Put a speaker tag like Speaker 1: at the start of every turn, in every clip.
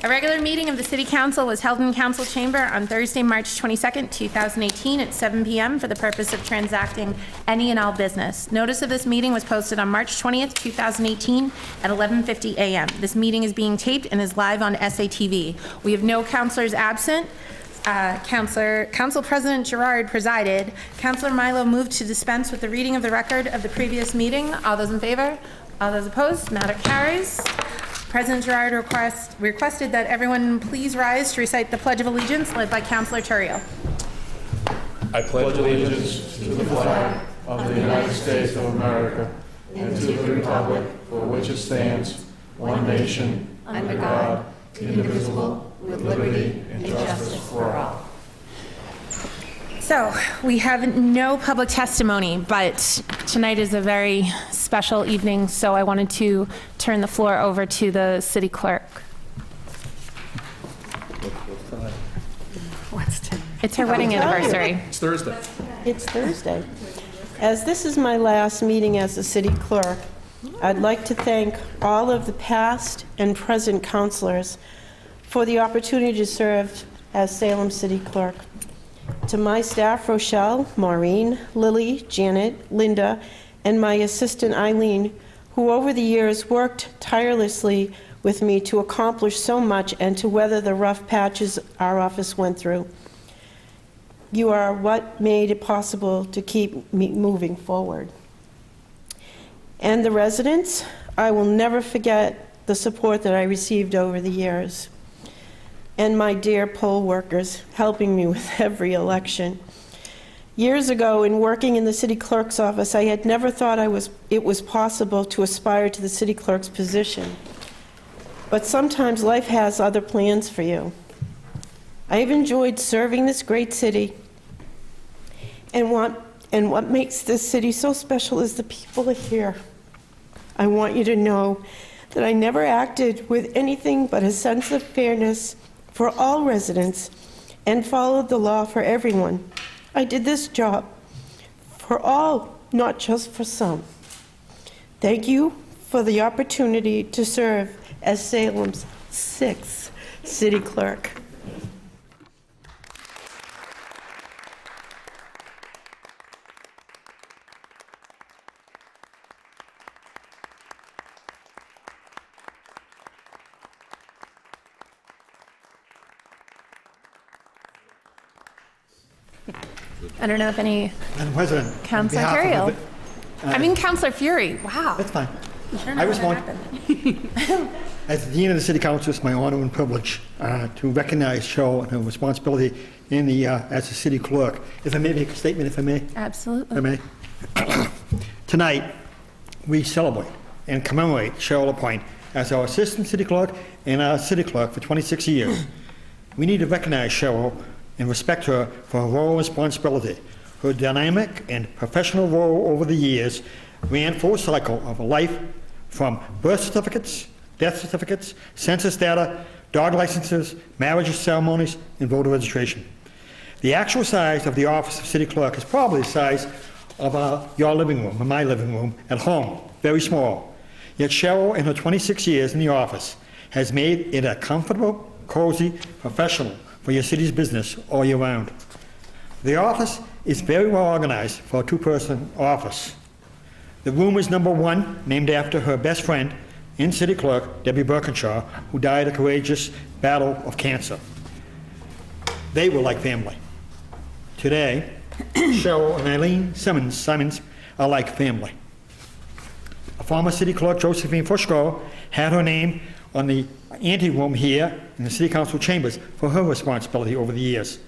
Speaker 1: A regular meeting of the City Council was held in Council Chamber on Thursday, March 22nd, 2018 at 7 p.m. for the purpose of transacting any and all business. Notice of this meeting was posted on March 20th, 2018 at 11:50 a.m. This meeting is being taped and is live on SATV. We have no councilors absent. Council President Gerard presided. Councilor Milo moved to dispense with the reading of the record of the previous meeting. All those in favor? All those opposed? Matter carries. President Gerard requested that everyone please rise to recite the Pledge of Allegiance, led by Councilor Turrio.
Speaker 2: I pledge allegiance to the flag of the United States of America and to the republic for which it stands, one nation, under God, indivisible, with liberty and justice for all.
Speaker 1: So, we have no public testimony, but tonight is a very special evening, so I wanted to turn the floor over to the city clerk. It's her wedding anniversary.
Speaker 2: It's Thursday.
Speaker 3: It's Thursday. As this is my last meeting as the city clerk, I'd like to thank all of the past and present councilors for the opportunity to serve as Salem city clerk. To my staff, Rochelle, Maureen, Lily, Janet, Linda, and my assistant Eileen, who over the years worked tirelessly with me to accomplish so much and to weather the rough patches our office went through. You are what made it possible to keep me moving forward. And the residents, I will never forget the support that I received over the years. And my dear poll workers helping me with every election. Years ago, in working in the city clerk's office, I had never thought it was possible to aspire to the city clerk's position. But sometimes life has other plans for you. I've enjoyed serving this great city, and what makes this city so special is the people here. I want you to know that I never acted with anything but a sense of fairness for all residents and followed the law for everyone. I did this job for all, not just for some. Thank you for the opportunity to serve as Salem's 6th city clerk.
Speaker 1: I don't know if any...
Speaker 4: Madam President,
Speaker 1: Councilor Terrio. Councilor Fury. Wow.
Speaker 4: That's fine.
Speaker 1: I
Speaker 4: just want, as the Dean of the City Council, it's my honor and privilege to recognize Cheryl and her responsibility in the as a city clerk. If I may make a statement, if I may?
Speaker 1: Absolutely.
Speaker 4: If I may. Tonight, we celebrate and commemorate Cheryl LaPointe as our assistant city clerk and our city clerk for 26 years. We need to recognize Cheryl and respect her for her role and responsibility. Her dynamic and professional role over the years ran full cycle of a life from birth certificates, death certificates, census data, dog licenses, marriage ceremonies, and voter registration. The actual size of the office of city clerk is probably the size of your living room, or my living room at home, very small. Yet Cheryl, in her 26 years in the office, has made it a comfortable, cozy, professional for your city's business all year round. The office is very well organized for a two-person office. The room is number 1, named after her best friend and city clerk, Debbie Birkinshaw, who died a courageous battle of cancer. They were like family. Today, Cheryl and Eileen Simons are like family. A former city clerk, Josephine Fushko, had her name on the anteroom here in the City Council chambers for her responsibility over the years.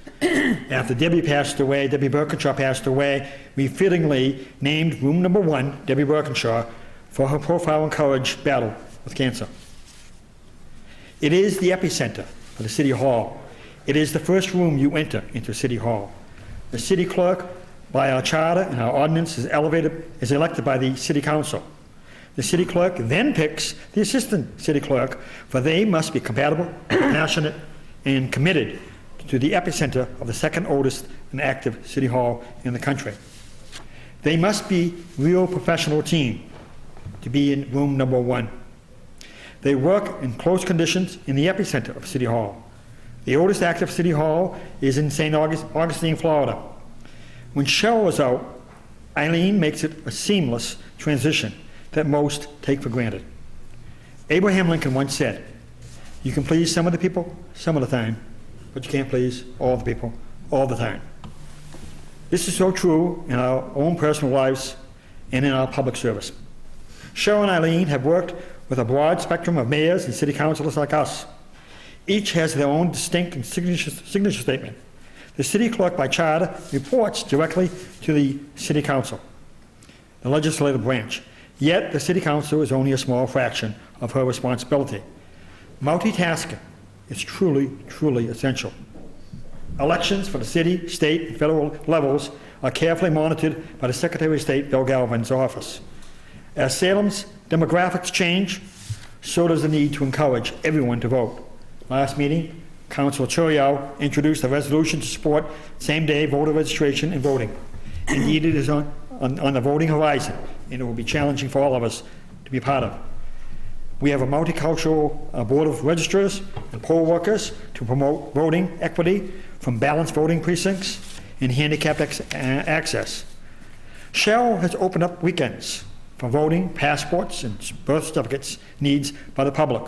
Speaker 4: After Debbie Birkinshaw passed away, we fittingly named room number 1, Debbie Birkinshaw, for her profile and courage battle with cancer. It is the epicenter for the City Hall. It is the first room you enter into City Hall. The city clerk, by our charter and our ordinance, is elected by the City Council. The city clerk then picks the assistant city clerk, for they must be compatible, passionate, and committed to the epicenter of the second oldest and active city hall in the country. They must be real professional team to be in room number 1. They work in close conditions in the epicenter of City Hall. The oldest active City Hall is in St. Augustine, Florida. When Cheryl is out, Eileen makes it a seamless transition that most take for granted. Abraham Lincoln once said, "You can please some of the people some of the time, but you can't please all the people all the time." This is so true in our own personal lives and in our public service. Cheryl and Eileen have worked with a broad spectrum of mayors and city councilors like us. Each has their own distinct and signature statement. The city clerk by charter reports directly to the city council, the legislative branch. Yet the city council is only a small fraction of her responsibility. Multitasking is truly, truly essential. Elections for the city, state, and federal levels are carefully monitored by the Secretary of State, Bill Galvin's office. As Salem's demographics change, so does the need to encourage everyone to vote. Last meeting, Councilor Chorio introduced a resolution to support same-day voter registration and voting. Indeed, it is on the voting horizon, and it will be challenging for all of us to be part of. We have a multicultural board of registrars and poll workers to promote voting equity from balanced voting precincts and handicapped access. Cheryl has opened up weekends for voting, passports, and birth certificates needs by the public.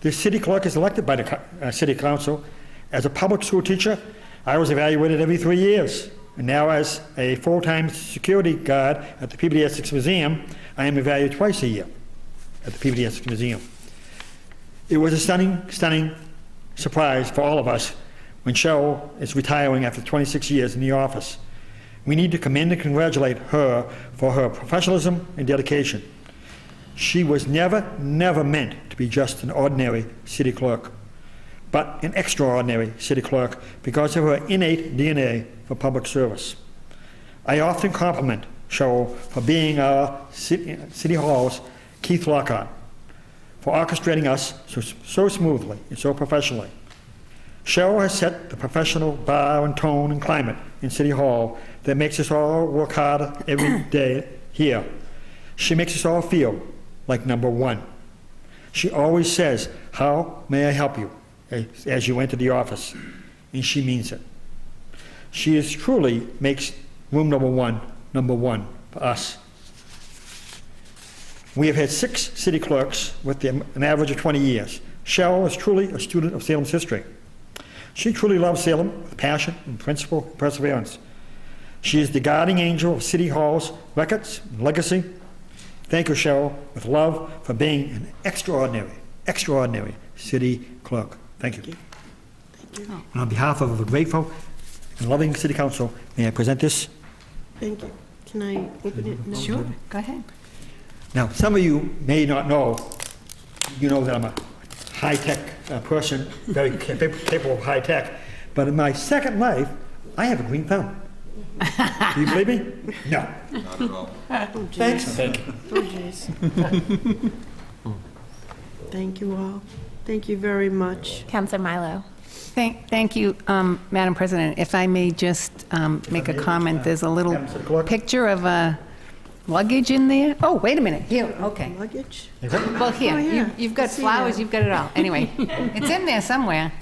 Speaker 4: The city clerk is elected by the city council. As a public school teacher, I was evaluated every 3 years. And now as a full-time security guard at the PBD Essex Museum, I am evaluated twice a year at the PBD Essex Museum. It was a stunning surprise for all of us when Cheryl is retiring after 26 years in the office. We need to commend and congratulate her for her professionalism and dedication. She was never meant to be just an ordinary city clerk, but an extraordinary city clerk because of her innate DNA for public service. I often compliment Cheryl for being our City Hall's Keith Lockhart, for orchestrating us so smoothly and so professionally. Cheryl has set the professional bar and tone and climate in City Hall that makes us all work harder every day here. She makes us all feel like number one. She always says, "How may I help you?" as you enter the office, and she means it. She is truly makes room number one for us. We have had 6 city clerks with an average of 20 years. Cheryl is truly a student of Salem's history. She truly loves Salem with passion and principle and perseverance. She is the guardian angel of City Hall's records and legacy. Thank you, Cheryl, with love for being an extraordinary city clerk. Thank you.
Speaker 3: Thank you.
Speaker 4: And on behalf of a grateful and loving city council, may I present this?
Speaker 3: Thank you. Can I open it now?
Speaker 5: Sure, go ahead.
Speaker 4: Now, some of you may not know, you know that I'm a high-tech person, very capable of high-tech, but in my second life, I have a green thumb. Do you believe me? No.
Speaker 6: Not at all.
Speaker 3: Oh, geez.
Speaker 4: Thanks. Thank you.
Speaker 3: Oh, jeez. Thank you all. Thank you very much.
Speaker 1: Counselor Milo.
Speaker 5: Thank you, Madam President. If I may just make a comment, there's a little picture of a luggage in there. Oh, wait a minute, here, okay.
Speaker 3: Luggage?
Speaker 5: Well, here,
Speaker 3: Oh, yeah.
Speaker 5: you've got
Speaker 3: I see
Speaker 5: flowers,
Speaker 3: that.
Speaker 5: you've got it all. Anyway, it's in there somewhere.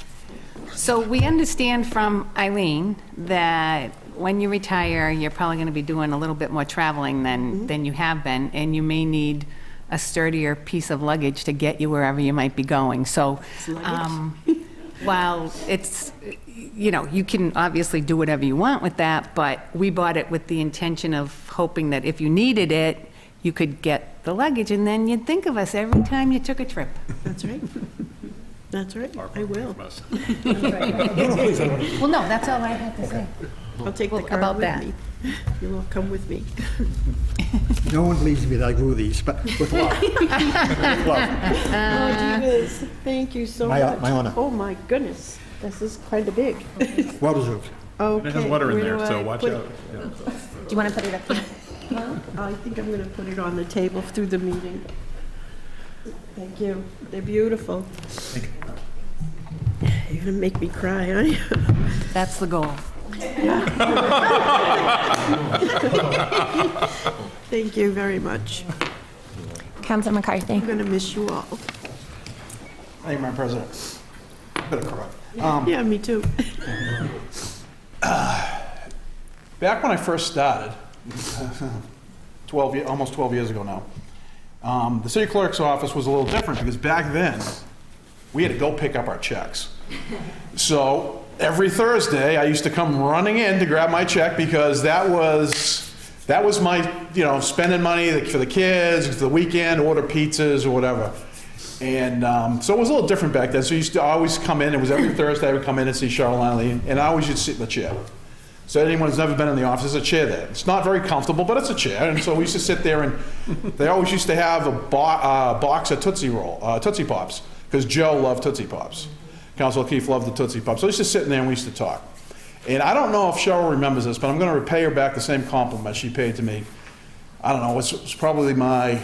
Speaker 5: So we understand from Eileen that when you retire, you're probably going to be doing a little bit more traveling than you have been, and you may need a sturdier piece of luggage to get you wherever you might be going. So while it's, you know, you can obviously do whatever you want with that, but we bought it with the intention of hoping that if you needed it, you could get the luggage, and then you'd think of us every time you took a trip.
Speaker 3: That's right. That's right. I will.
Speaker 5: Well, no, that's all I had to say.
Speaker 3: I'll take the
Speaker 5: Well,
Speaker 3: card
Speaker 5: about
Speaker 3: with
Speaker 5: that.
Speaker 3: me. You'll all come with me.
Speaker 4: No one believes me that I grew these, but with love. With love.
Speaker 3: Oh, Divas, thank you so
Speaker 4: My-
Speaker 3: much.
Speaker 4: my honor.
Speaker 3: Oh, my goodness. This is kind of big.
Speaker 4: Well deserved.
Speaker 3: Okay.
Speaker 6: It has water in
Speaker 3: where
Speaker 6: there,
Speaker 3: do
Speaker 6: so
Speaker 3: I
Speaker 6: watch
Speaker 3: put it?
Speaker 6: out. Yeah.
Speaker 1: Do you want to put it up here?
Speaker 3: I think I'm going to put it on the table through the meeting. Thank you. They're beautiful. You're going to make me cry, aren't you?
Speaker 5: That's the goal.
Speaker 3: Thank you very much.
Speaker 1: Counselor McCarthy.
Speaker 3: I'm going to miss you all.
Speaker 2: Thank you, Madam President. Bit of corrupt.
Speaker 3: Yeah, me too.
Speaker 2: Back when I first started, almost 12 years ago now, the city clerk's office was a little different because back then, we had to go pick up our checks. So every Thursday, I used to come running in to grab my check because that was my, spending money for the kids, for the weekend, order pizzas or whatever. And so it was a little different back then. So I used to always come in. It was every Thursday I would come in and see Cheryl and Eileen, and I always used to sit in the chair. So anyone who's never been in the office, there's a chair there. It's not very comfortable, but it's a chair. And so we used to sit there, and they always used to have a box of Tootsie Pops, because Joe loved Tootsie Pops. Councilor O'Keefe loved the Tootsie Pops. So I used to sit in there and we used to talk. And I don't know if Cheryl remembers this, but I'm going to repay her back the same compliment she paid to me. I don't know, it was probably my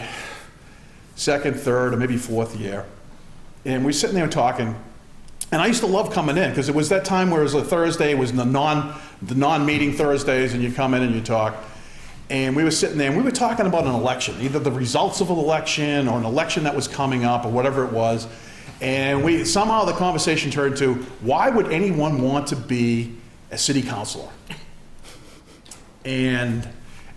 Speaker 2: second, third, or maybe fourth year. And we're sitting there talking. And I used to love coming in because it was that time where it was a Thursday, it was the non-meeting Thursdays, and you come in and you talk. And we were sitting there and we were talking about an election, either the results of an election or an election that was coming up or whatever it was. And somehow the conversation turned to, why would anyone want to be a city councilor? And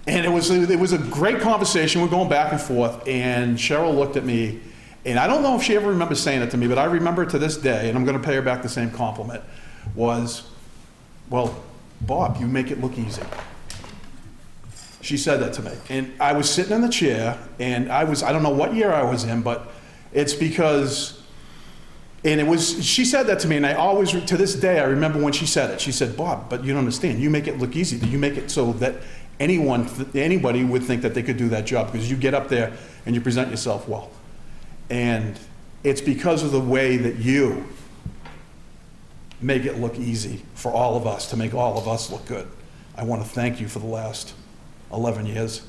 Speaker 2: it was a great conversation. We're going back and forth, and Cheryl looked at me, and I don't know if she ever remembers saying it to me, but I remember to this day, and I'm going to pay her back the same compliment, was, well, Bob, you make it look easy. She said that to me. And I was sitting in the chair, and I don't know what year I was in, but it's because, she said that to me, and I always, to this day, I remember when she said it. She said, Bob, but you don't understand. You make it look easy. You make it so that anybody would think that they could do that job because you get up there and you present yourself well. And it's because of the way that you make it look easy for all of us, to make all of us look good. I want to thank you for the last 11 years.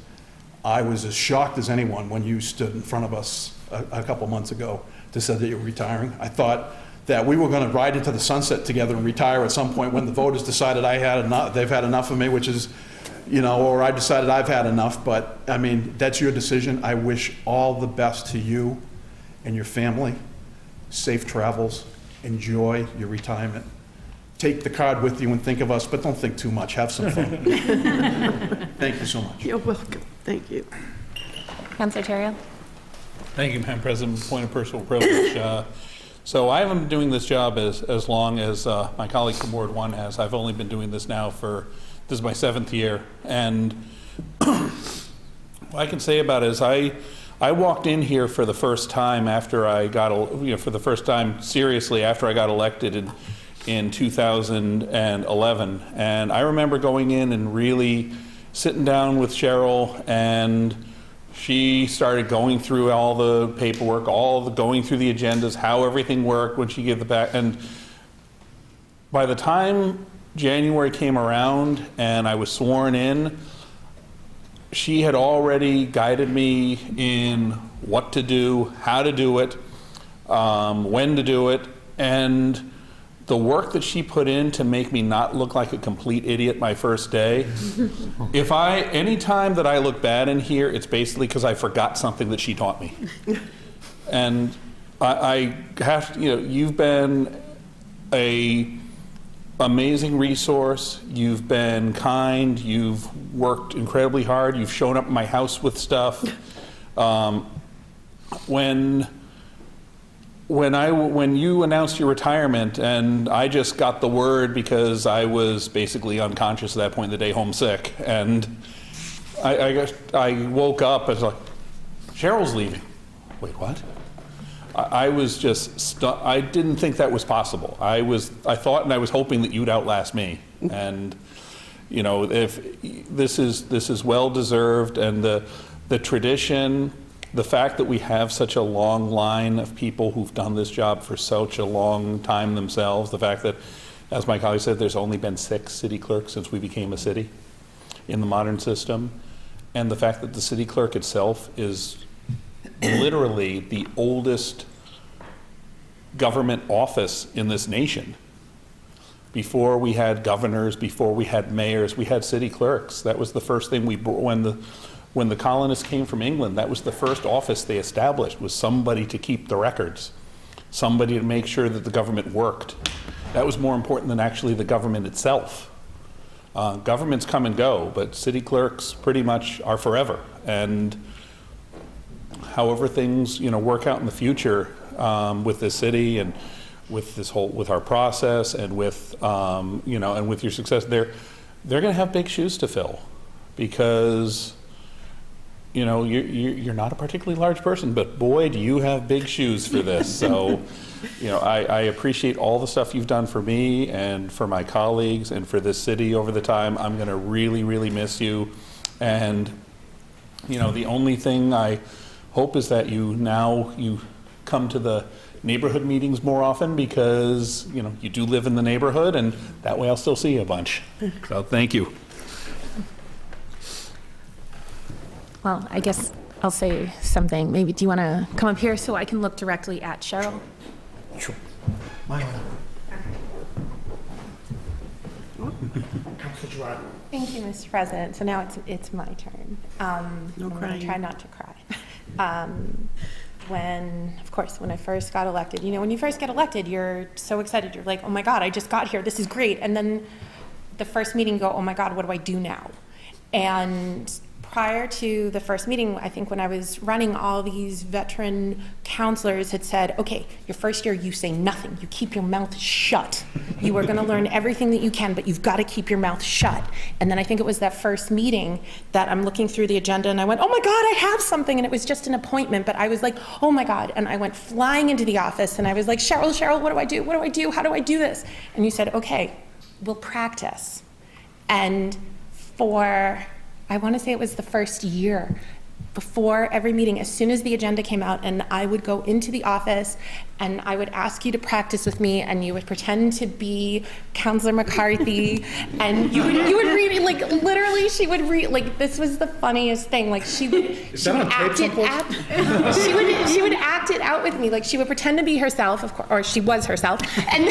Speaker 2: I was as shocked as anyone when you stood in front of us a couple months ago to say that you were retiring. I thought that we were going to ride into the sunset together and retire at some point when the voters decided they've had enough of me, which is, or I decided I've had enough. But I mean, that's your decision. I wish all the best to you and your family. Safe travels. Enjoy your retirement. Take the card with you and think of us, but don't think too much. Have some fun. Thank you so much.
Speaker 3: You're welcome. Thank you.
Speaker 1: Councilor Terrio?
Speaker 6: Thank you, Madam President. Point of personal privilege. So I haven't been doing this job as long as my colleague from Ward 1 has. I've only been doing this now this is my 7th year. And what I can say about it is I walked in here for the first time after I got, for the first time seriously after I got elected in 2011. And I remember going in and really sitting down with Cheryl, and she started going through all the paperwork, going through the agendas, how everything worked when she gave the back. And by the time January came around and I was sworn in, she had already guided me in what to do, how to do it, when to do it, and the work that she put in to make me not look like a complete idiot my first day. Any time that I look bad in here, it's basically because I forgot something that she taught me. And I have to, you've been an amazing resource. You've been kind. You've worked incredibly hard. You've shown up at my house with stuff. When you announced your retirement, and I just got the word because I was basically unconscious at that point in the day, homesick, and I woke up as like, Cheryl's leaving. Wait, what? I was just I didn't think that was possible. I thought and I was hoping that you'd outlast me, and if this is well deserved, and the tradition. The fact that we have such a long line of people who've done this job for such a long time themselves, the fact that, as my colleague said, there's only been 6 city clerks since we became a city in the modern system, and the fact that the city clerk itself is literally the oldest government office in this nation. Before we had governors, before we had mayors, we had city clerks. That was the first thing we brought when the colonists came from England. That was the first office they established, was somebody to keep the records. somebody to make sure that the government worked. That was more important than actually the government itself. Governments come and go, but city clerks pretty much are forever. And however things, work out in the future with this city and with our process and with, and with your success, they're going to have big shoes to fill, because you're not a particularly large person, but boy, do you have big shoes for this. So, I appreciate all the stuff you've done for me and for my colleagues and for this city over the time. I'm going to really, really miss you. And, the only thing I hope is that you come to the neighborhood meetings more often, because, you do live in the neighborhood, and that way I'll still see you a bunch. So thank you.
Speaker 1: Well, I guess I'll say something. Maybe, do you want to come up here so I can look directly at Cheryl?
Speaker 4: Sure. Councilor Gerard.
Speaker 1: Thank you, Mr. President. So now it's my turn. I'm going to try not to cry. Of course, when I first got elected, when you first get elected, you're so excited. You're like, oh my God, I just got here. This is great. And then the first meeting, you go, oh my God, what do I do now? And prior to the first meeting, I think when I was running, all these veteran counselors had said, okay, your first year, you say nothing. You keep your mouth shut. You are going to learn everything that you can, but you've got to keep your mouth shut. And then I think it was that first meeting that I'm looking through the agenda and I went, oh my God, I have something. And it was just an appointment, but I was like, oh my God. And I went flying into the office and I was like, Cheryl, what do I do? What do I do? How do I do this? And you said, okay, we'll practice. And I want to say it was the first year, before every meeting, as soon as the agenda came out, and I would go into the office and I would ask you to practice with me, and you would pretend to be Counselor McCarthy, and you would read it, like literally she would read, like this was the funniest thing, like she would act it out with me, like she would pretend to be herself, of course, or she was herself, and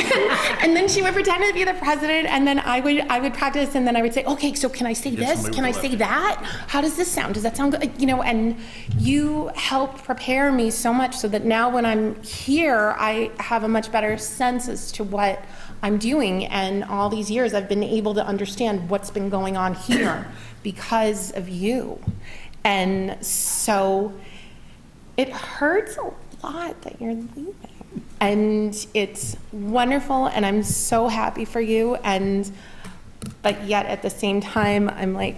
Speaker 1: then she would pretend to be the president, and then I would practice, and then I would say, okay, so can I say this? Can I say that? How does this sound? Does that sound good? And you helped prepare me so much so that now when I'm here, I have a much better sense as to what I'm doing. And all these years, I've been able to understand what's been going on here because of you. And so it hurts a lot that you're leaving. And it's wonderful, and I'm so happy for you. But yet at the same time, I'm like,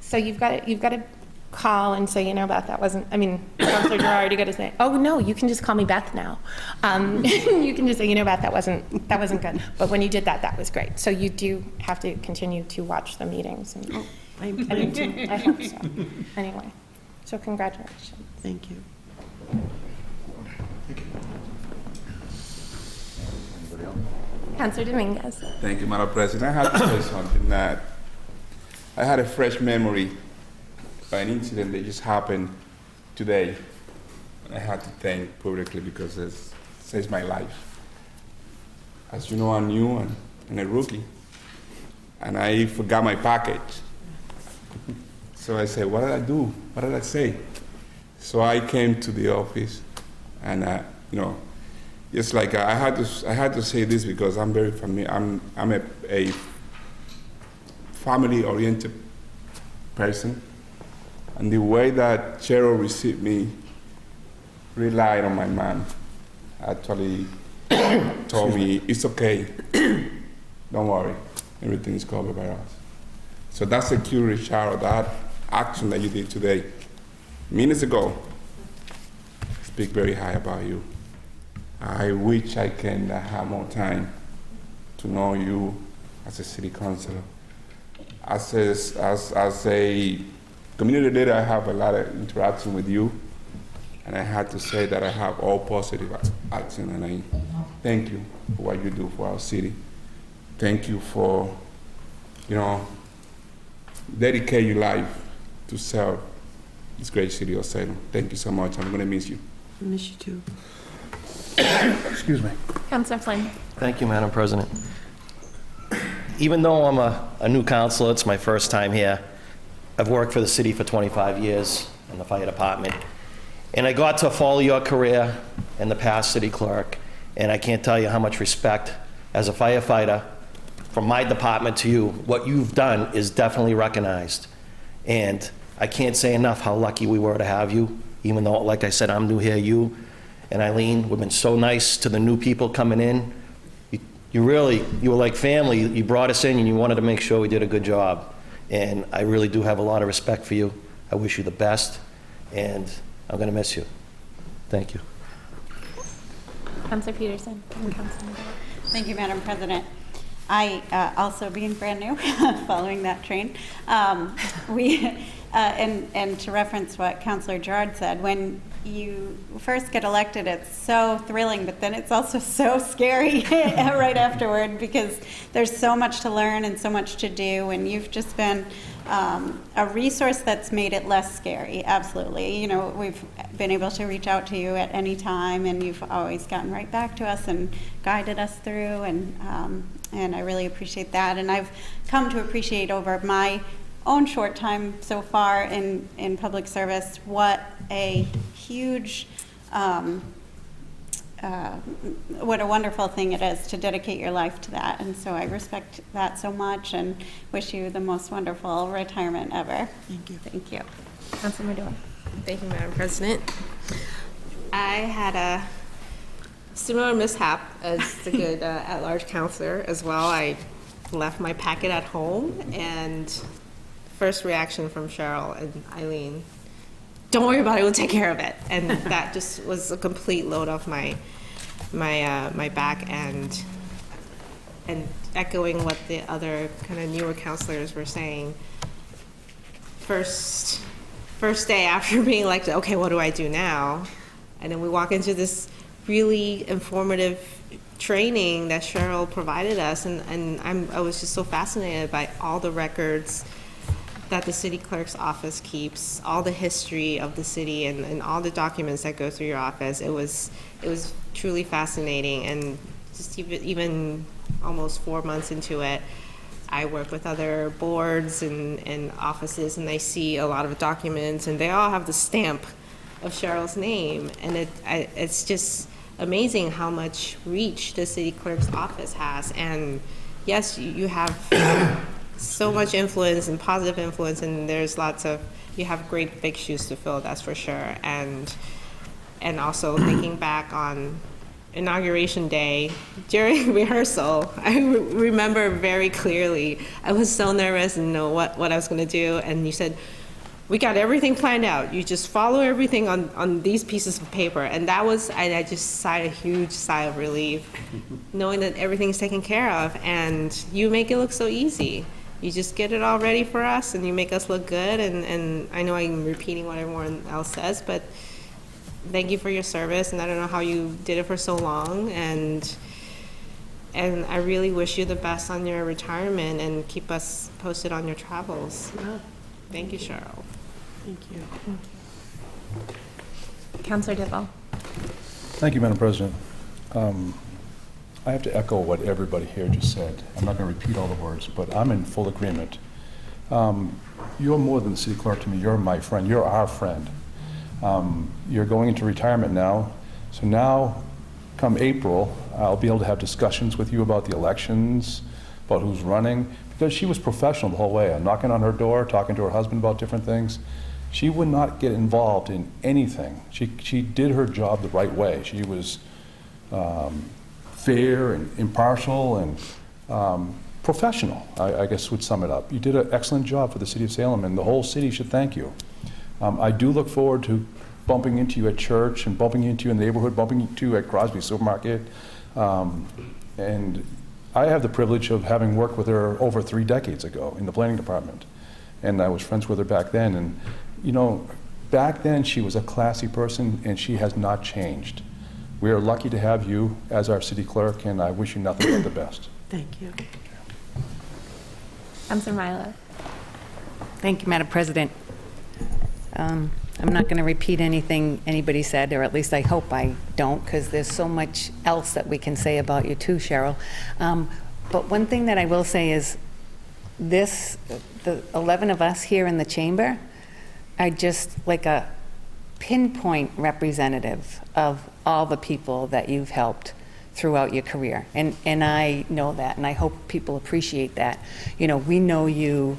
Speaker 1: so you've got to call and say, Beth, that wasn't, Counselor Gerard, you got to say, oh no, you can just call me Beth now. You can just say, Beth, that wasn't good. But when you did that, that was great. So you do have to continue to watch the meetings. And, I hope so. Anyway, so congratulations.
Speaker 3: Thank you.
Speaker 1: Counselor Dominguez.
Speaker 7: Thank you, Madam President. I have to say something that I had a fresh memory by an incident that just happened today. I had to thank publicly because it saves my life. As you know, I'm new and a rookie, and I forgot my package. So I said, what did I do? What did I say? So I came to the office, and just like I had to say this because I'm very familiar. I'm a family-oriented person. And the way that Cheryl received me relied on my mom. Actually told me, it's okay, don't worry, everything is covered by us. So that security, Cheryl, that action that you did today, minutes ago, speak very high about you. I wish I can have more time to know you as a city councilor. As a community leader, I have a lot of interaction with you, and I had to say that I have all positive action, and I thank you for what you do for our city. Thank you for, dedicate your life to serve this great city of Salem. Thank you so much. I'm going to miss you.
Speaker 3: I miss you too.
Speaker 4: Excuse me.
Speaker 1: Counselor Flynn.
Speaker 8: Thank you, Madam President. Even though I'm a new councilor, it's my first time here. I've worked for the city for 25 years in the fire department, And I got to follow your career in the past city clerk, and I can't tell you how much respect as a firefighter from my department to you. What you've done is definitely recognized. And I can't say enough how lucky we were to have you, even though, like I said, I'm new here. You and Eileen, we've been so nice to the new people coming in. You were like family. You brought us in and you wanted to make sure we did a good job. And I really do have a lot of respect for you. I wish you the best, and I'm going to miss you. Thank you.
Speaker 1: Councilor Peterson and Councilor Madera.
Speaker 9: Thank you, Madam President. I, also being brand new, following that train, and to reference what Councilor Gerard said, when you first get elected, it's so thrilling, but then it's also so scary right afterward, because there's so much to learn and so much to do, and you've just been a resource that's made it less scary. Absolutely. You know, we've been able to reach out to you at any time, and you've always gotten right back to us and guided us through, and I really appreciate that. And I've come to appreciate over my own short time so far in public service what a huge, what a wonderful thing it is to dedicate your life to that. And so I respect that so much and wish you the most wonderful retirement ever. Thank you. Thank you.
Speaker 1: Councilor Madera.
Speaker 10: Thank you, Madam President. I had a similar mishap as the good at-large counselor as well. I left my packet at home, and first reaction from Cheryl and Eileen, don't worry about it, we'll take care of it. And that just was a complete load off my back, and echoing what the other kind of newer counselors were saying. First day after being elected, okay, what do I do now? And then we walk into this really informative training that Cheryl provided us, and I was just so fascinated by all the records that the city clerk's office keeps, all the history of the city, and all the documents that go through your office. It was truly fascinating, and just even almost 4 months into it, I work with other boards and offices, and I see a lot of documents, and they all have the stamp of Cheryl's name, and it's just amazing how much reach the city clerk's office has. And yes, you have so much influence and positive influence, and you have great big shoes to fill, that's for sure. And also thinking back on Inauguration Day, during rehearsal, I remember very clearly, I was so nervous and know what I was gonna do, and you said, we got everything planned out. You just follow everything on these pieces of paper. And that was, I just sighed a huge sigh of relief, knowing that everything's taken care of, and you make it look so easy. You just get it all ready for us, and you make us look good, and I know I'm repeating what everyone else says, but thank you for your service, and I don't know how you did it for so long, and I really wish you the best on your retirement, and keep us posted on your travels. Thank you, Cheryl.
Speaker 3: Thank you.
Speaker 1: Councilor Dibble.
Speaker 2: Thank you, Madam President. I have to echo what everybody here just said. I'm not going to repeat all the words, but I'm in full agreement. You're more than the city clerk to me. You're my friend. You're our friend. You're going into retirement now. So now, come April, I'll be able to have discussions with you about the elections, about who's running, because she was professional the whole way. I'm knocking on her door, talking to her husband about different things. She would not get involved in anything. She did her job the right way. She was fair and impartial and professional, I guess would sum it up. You did an excellent job for the city of Salem, and the whole city should thank you. I do look forward to bumping into you at church, and bumping into you in the neighborhood, bumping into you at Crosby Supermarket. And I have the privilege of having worked with her over 3 decades ago in the planning department. And I was friends with her back then. And, you know, back then she was a classy person, and she has not changed. We are lucky to have you as our city clerk, and I wish you nothing but the best.
Speaker 3: Thank you.
Speaker 1: Councilor Milo.
Speaker 5: Thank you, Madam President. I'm not going to repeat anything anybody said, or at least I hope I don't, because there's so much else that we can say about you too, Cheryl. But one thing that I will say is the 11 of us here in the chamber are just like a pinpoint representative of all the people that you've helped throughout your career. And I know that, and I hope people appreciate that. You know, we know you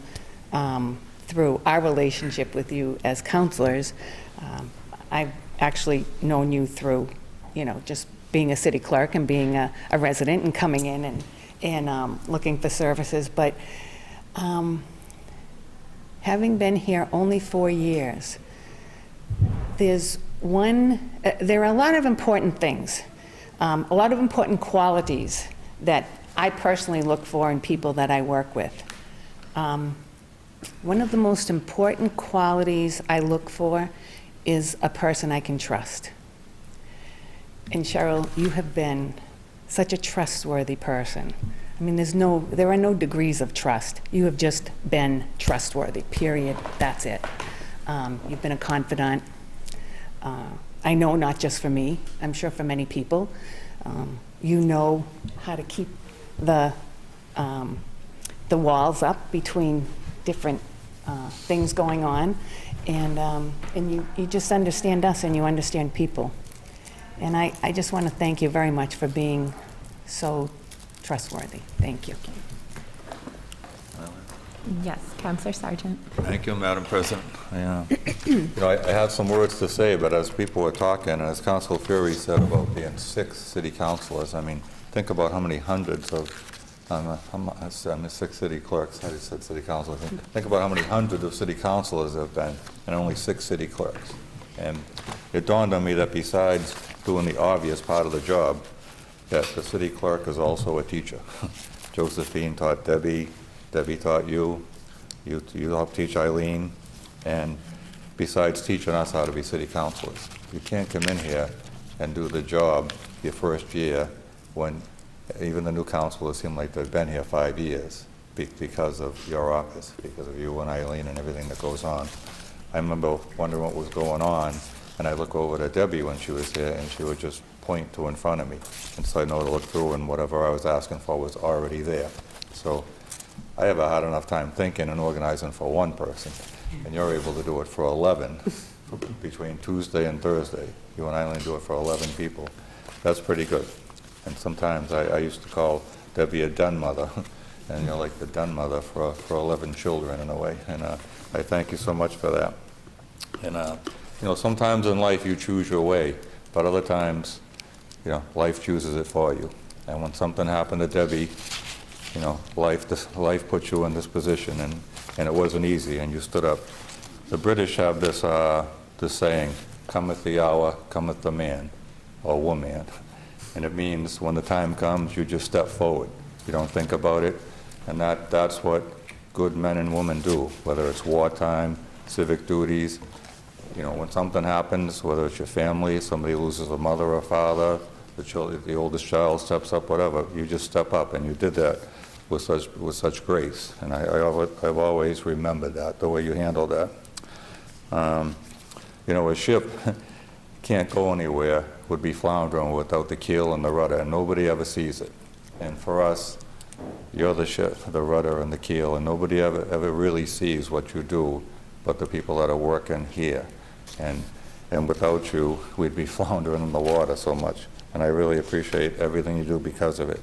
Speaker 5: through our relationship with you as counselors. I've actually known you through, you know, just being a city clerk and being a resident and coming in and looking for services. But having been here only 4 years, there are a lot of important things, a lot of important qualities that I personally look for in people that I work with. One of the most important qualities I look for is a person I can trust. And Cheryl, you have been such a trustworthy person. I mean, there are no degrees of trust. You have just been trustworthy, period. That's it. You've been a confidant. I know not just for me, I'm sure for many people. You know how to keep the walls up between different things going on, and you just understand us and you understand people. And I just want to thank you very much for being so trustworthy. Thank you.
Speaker 1: Yes, Counselor Sargent.
Speaker 11: Thank you, Madam President. I have some words to say, but as people were talking, and as Councilor Fury said about being 6 city councilors, I mean, think about how many hundreds of, I'm 6 city clerks, I just said city councilors. Think about how many hundreds of city councilors there have been, and only 6 city clerks. And it dawned on me that besides doing the obvious part of the job, that the city clerk is also a teacher. Josephine taught Debbie, Debbie taught you helped teach Eileen, and besides teaching us how to be city councilors. You can't come in here and do the job your first year when even the new councilors seem like they've been here 5 years because of your office, because of you and Eileen and everything that goes on. I remember wondering what was going on, and I look over to Debbie when she was here, and she would just point to in front of me, and so I know to look through, and whatever I was asking for was already there. So I have a hard enough time thinking and organizing for one person, and you're able to do it for 11 between Tuesday and Thursday. You and Eileen do it for 11 people. That's pretty good. And sometimes I used to call Debbie a den mother, and you're like the den mother for 11 children in a way. And I thank you so much for that. And sometimes in life you choose your way, but other times, life chooses it for you. And when something happened to Debbie, life put you in this position, and it wasn't easy, and you stood up. The British have this saying, cometh the hour, cometh the man, or woman. And it means when the time comes, you just step forward. You don't think about it. And that's what good men and women do, whether it's wartime, civic duties. When something happens, whether it's your family, somebody loses a mother or father, the oldest child steps up, whatever, you just step up, and you did that with such grace. And I've always remembered that, the way you handled that. A ship can't go anywhere, would be floundering without the keel and the rudder, and nobody ever sees it. And for us, you're the ship, the rudder and the keel, and nobody ever really sees what you do but the people that are working here. And without you, we'd be floundering in the water so much. And I really appreciate everything you do because of it.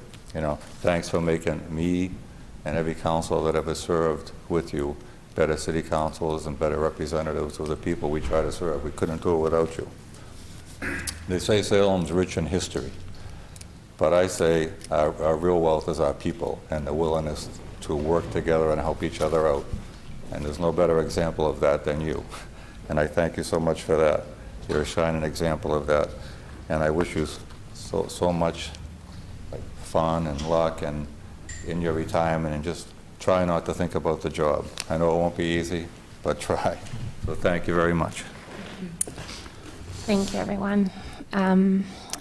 Speaker 11: Thanks for making me and every councilor that ever served with you better city councilors and better representatives of the people we try to serve. We couldn't do it without you. They say Salem's rich in history, but I say our real wealth is our people and the willingness to work together and help each other out. And there's no better example of that than you. And I thank you so much for that. You're a shining example of that. And I wish you so much fun and luck and in your retirement, and just try not to think about the job. I know it won't be easy, but try. So thank you very much.
Speaker 1: Thank you, everyone.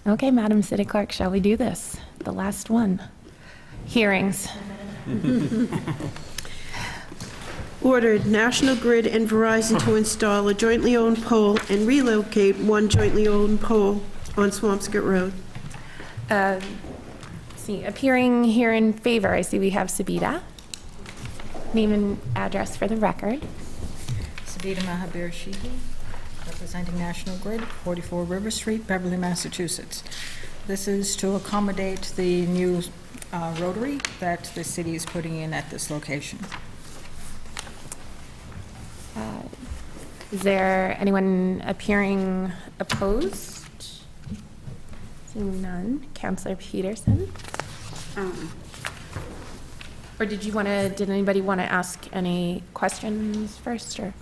Speaker 1: Okay, Madam City Clerk, shall we do this? The last one. Hearings.
Speaker 3: Ordered National Grid and Verizon to install a jointly owned pole and relocate one jointly owned pole on Swampscott Road.
Speaker 1: Appearing here in favor, I see we have Sabita. Name and address for the record.
Speaker 12: Sabita Mahabir Sheehy, representing National Grid, 44 River Street, Beverly, Massachusetts. This is to accommodate the new rotary that the city is putting in at this location.
Speaker 1: Is there anyone appearing opposed? Seeing none. Councillor Peterson? Or did anybody want to ask any questions first, or?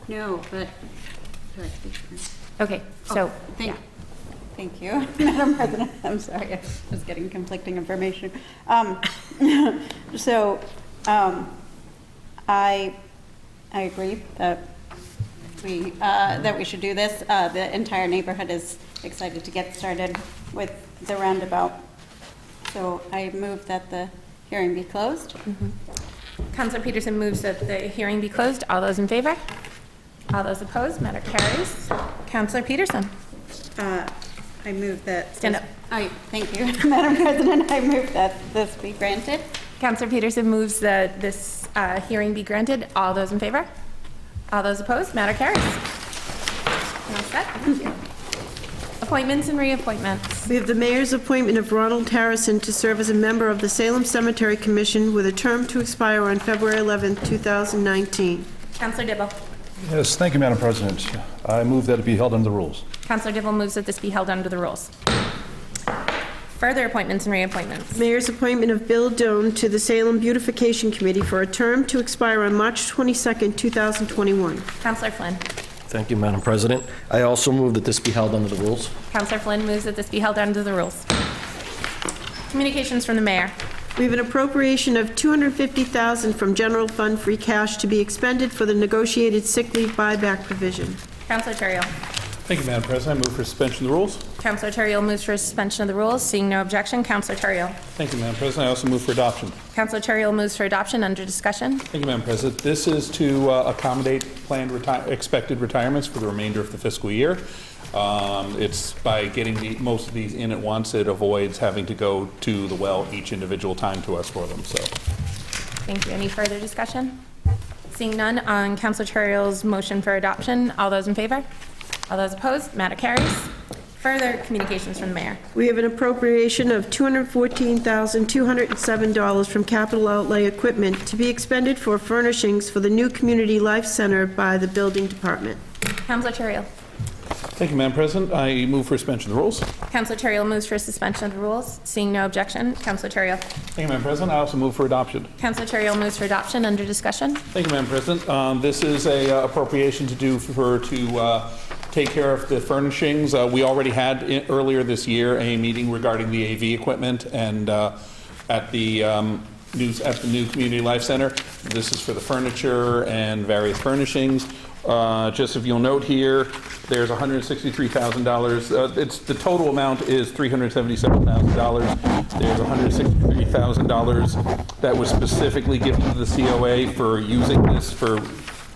Speaker 9: No, but,
Speaker 1: Okay, so, yeah.
Speaker 9: thank you, Madam President. I'm sorry, I was getting conflicting information. I agree that we should do this. The entire neighborhood is excited to get started with the roundabout. So I move that the hearing be closed.
Speaker 1: Councillor Peterson moves that the hearing be closed. All those in favor? All those opposed? Matter carries. Councillor Peterson?
Speaker 9: I move that.
Speaker 1: Stand up.
Speaker 9: Thank you, Madam President. I move that this be granted.
Speaker 1: Councillor Peterson moves that this hearing be granted. All those in favor? All those opposed? Matter carries. All set. Thank you. Appointments and reappointments.
Speaker 3: We have the mayor's appointment of Ronald Harrison to serve as a member of the Salem Cemetery Commission with a term to expire on February 11th, 2019.
Speaker 1: Councillor Dibble.
Speaker 2: Yes, thank you, Madam President. I move that it be held under the rules.
Speaker 1: Councillor Dibble moves that this be held under the rules. Further appointments and reappointments.
Speaker 3: Mayor's appointment of Bill Doan to the Salem Beautification Committee for a term to expire on March 22nd, 2021.
Speaker 1: Councillor Flynn.
Speaker 8: Thank you, Madam President. I also move that this be held under the rules.
Speaker 1: Councillor Flynn moves that this be held under the rules. Communications from the mayor.
Speaker 3: We have an appropriation of $250,000 from general fund free cash to be expended for the negotiated sick leave buyback provision.
Speaker 1: Councillor Terrell.
Speaker 6: Thank you, Madam President. I move for suspension of the rules.
Speaker 1: Councillor Terrell moves for suspension of the rules. Seeing no objection, Councillor Terrell.
Speaker 6: Thank you, Madam President. I also move for adoption.
Speaker 1: Councillor Terrell moves for adoption under discussion.
Speaker 6: Thank you, Madam President. This is to accommodate planned expected retirements for the remainder of the fiscal year. It's by getting most of these in at once, it avoids having to go to the well each individual time to us for them. So,
Speaker 1: Thank you. Any further discussion? Seeing none, on Councillor Terrell's motion for adoption, all those in favor? All those opposed? Matter carries. Further communications from the mayor.
Speaker 3: We have an appropriation of $214,207 from capital outlay equipment to be expended for furnishings for the new Community Life Center by the Building Department.
Speaker 1: Councillor Terrell.
Speaker 6: thank you, Madam President. I move for suspension of the rules.
Speaker 1: Councillor Terrell moves for suspension of the rules. Seeing no objection, Councillor Terrell.
Speaker 6: Thank you, Madam President. I also move for adoption.
Speaker 1: Councillor Terrell moves for adoption under discussion.
Speaker 6: Thank you, Madam President. This is a appropriation to take care of the furnishings. We already had earlier this year a meeting regarding the AV equipment and at the new Community Life Center. This is for the furniture and various furnishings. Just if you'll note here, there's $163,000. The total amount is $377,000. There's $163,000 that was specifically given to the COA for using this for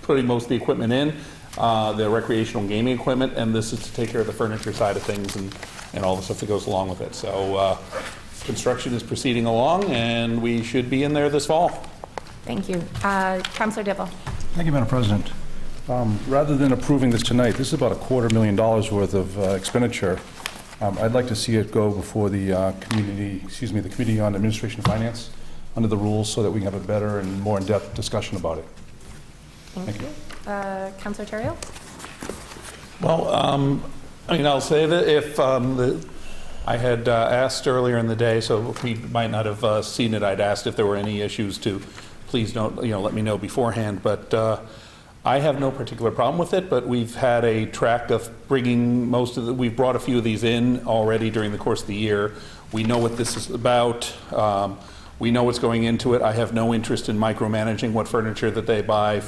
Speaker 6: putting most of the equipment in. The recreational gaming equipment, and this is to take care of the furniture side of things and all the stuff that goes along with it. So construction is proceeding along, and we should be in there this fall.
Speaker 1: Thank you. Councillor Dibble.
Speaker 2: Thank you, Madam President. Rather than approving this tonight, this is about $250,000 worth of expenditure. I'd like to see it go before the Committee on Administration and Finance under the rules so that we can have a better and more in-depth discussion about it. Thank you.
Speaker 1: Councillor Terrell?
Speaker 6: Well, I'll say that if I had asked earlier in the day, so we might not have seen it, I'd asked if there were any issues to please don't, let me know beforehand. But I have no particular problem with it, but we've had a track of bringing we've brought a few of these in already during the course of the year. We know what this is about. We know what's going into it. I have no interest in micromanaging what furniture that they buy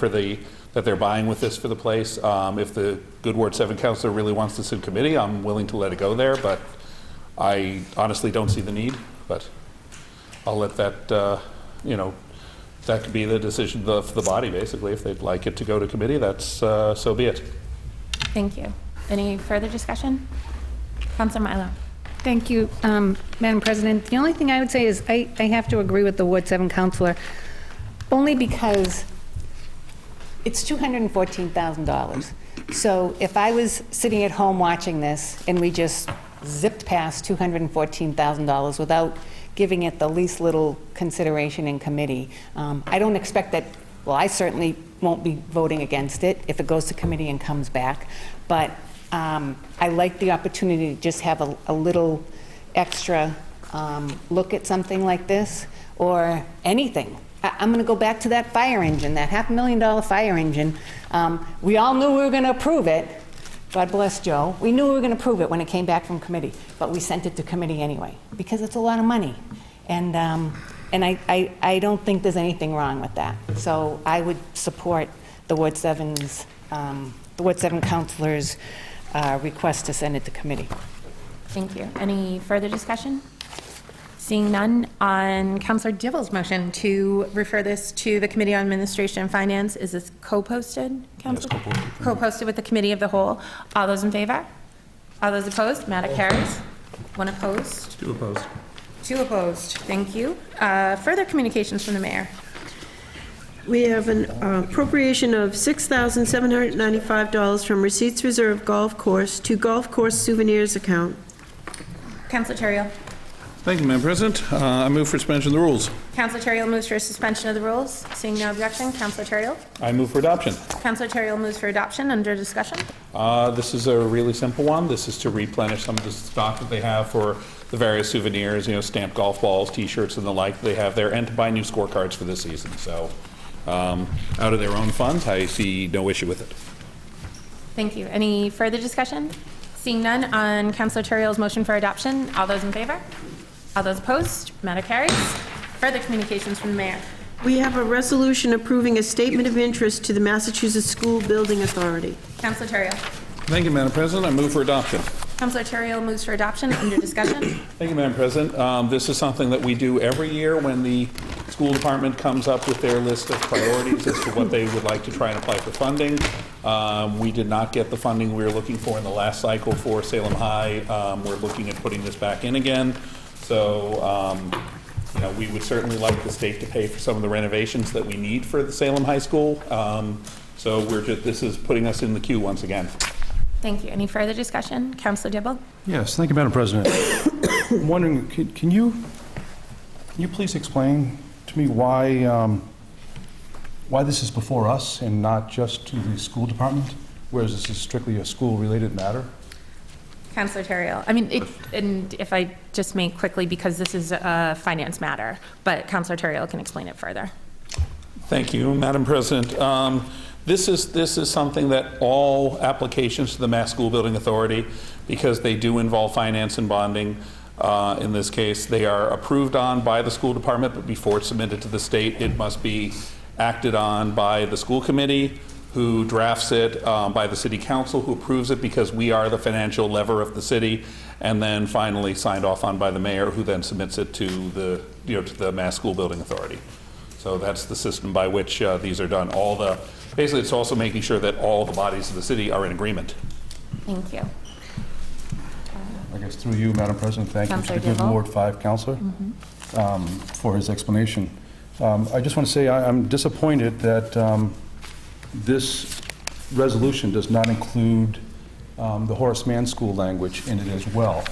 Speaker 6: that they're buying with this for the place. If the Good Ward 7 councilor really wants this in committee, I'm willing to let it go there, but I honestly don't see the need. But I'll let that, that could be the decision of the body, basically. If they'd like it to go to committee, that's so be it.
Speaker 1: Thank you. Any further discussion? Councillor Milo.
Speaker 5: Thank you, Madam President. The only thing I would say is I have to agree with the Ward 7 councilor, only because it's $214,000. So if I was sitting at home watching this and we just zipped past $214,000 without giving it the least little consideration in committee, I don't expect that, well, I certainly won't be voting against it if it goes to committee and comes back, but I like the opportunity to just have a little extra look at something like this, or anything. I'm going to go back to that fire engine, that $500,000 fire engine. We all knew we were going to approve it. God bless Joe. We knew we were going to approve it when it came back from committee, but we sent it to committee anyway, because it's a lot of money. And I don't think there's anything wrong with that. So I would support the Ward 7's, the Ward 7 councilors' request to send it to committee.
Speaker 1: Thank you. Any further discussion? Seeing none, on Councillor Dibble's motion to refer this to the Committee on Administration and Finance, is this co-posted, Council? Yes, co-posted. Co-posted with the Committee of the Whole. All those in favor? All those opposed? Matter carries. One opposed?
Speaker 6: Two opposed.
Speaker 1: Two opposed. Thank you. Further communications from the mayor.
Speaker 3: We have an appropriation of $6,795 from Receipts Reserve Golf Course to Golf Course Souvenirs account.
Speaker 1: Councillor Terrell.
Speaker 6: Thank you, Madam President. I move for suspension of the rules.
Speaker 1: Councillor Terrell moves for suspension of the rules. Seeing no objection, Councillor Terrell.
Speaker 6: I move for adoption.
Speaker 1: Councillor Terrell moves for adoption. Under discussion.
Speaker 6: This is a really simple one. This is to replenish some of the stock that they have for the various souvenirs, stamped golf balls, T-shirts, and the like they have there, and to buy new scorecards for this season. So, out of their own funds, I see no issue with it.
Speaker 1: Thank you. Any further discussion? Seeing none, on Councillor Terrell's motion for adoption, all those in favor? All those opposed? Matter carries. Further communications from the mayor.
Speaker 3: We have a resolution approving a statement of interest to the Massachusetts School Building Authority.
Speaker 1: Councillor Terrell.
Speaker 6: Thank you, Madam President. I move for adoption.
Speaker 1: Councillor Terrell moves for adoption. Under discussion.
Speaker 6: Thank you, Madam President. This is something that we do every year when the school department comes up with their list of priorities as to what they would like to try and apply for funding. We did not get the funding we were looking for in the last cycle for Salem High. We're looking at putting this back in again. So, we would certainly like the state to pay for some of the renovations that we need for the Salem High School. So this is putting us in the queue once again.
Speaker 1: Thank you. Any further discussion? Councillor Dibble?
Speaker 2: Yes, thank you, Madam President. I'm wondering, can you please explain to me why this is before us and not just to the school department, whereas this is strictly a school-related matter?
Speaker 1: Councillor Terrell. And if I just may quickly, because this is a finance matter, but Councillor Terrell can explain it further.
Speaker 6: Thank you, Madam President. This is something that all applications to the Mass School Building Authority, because they do involve finance and bonding, in this case, they are approved on by the school department, but before it's submitted to the state, it must be acted on by the school committee, who drafts it, by the city council, who approves it because we are the financial lever of the city, and then finally signed off on by the mayor, who then submits it to the, to the Mass School Building Authority. So that's the system by which these are done. Basically, it's also making sure that all the bodies of the city are in agreement.
Speaker 1: Thank you.
Speaker 2: I guess through you, Madam President, thank you to the good
Speaker 1: Dibble.
Speaker 2: Ward 5 Councilor for his explanation. I just want to say I'm disappointed that this resolution does not include the Horace Mann School language in it as well,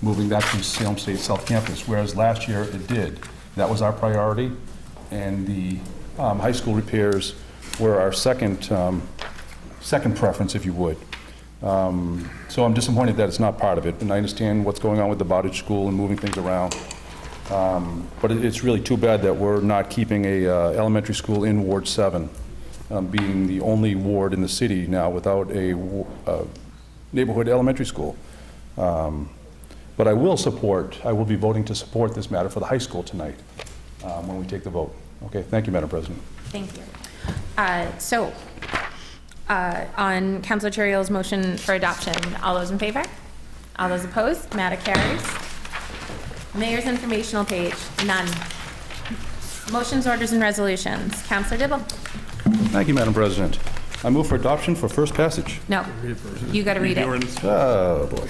Speaker 2: moving that to Salem State South Campus, whereas last year it did. That was our priority, and the high school repairs were our second preference, if you would. So I'm disappointed that it's not part of it, and I understand what's going on with the Bottage School and moving things around. But it's really too bad that we're not keeping a elementary school in Ward 7, being the only ward in the city now without a neighborhood elementary school. But I will be voting to support this matter for the high school tonight when we take the vote. Okay, thank you, Madam President.
Speaker 1: Thank you. On Councillor Terrell's motion for adoption, all those in favor? All those opposed? Matter carries. Mayor's informational page, none. Motions, orders, and resolutions. Councillor Dibble?
Speaker 2: Thank you, Madam President. I move for adoption for first passage.
Speaker 1: No. You got to read it.
Speaker 2: Oh, boy.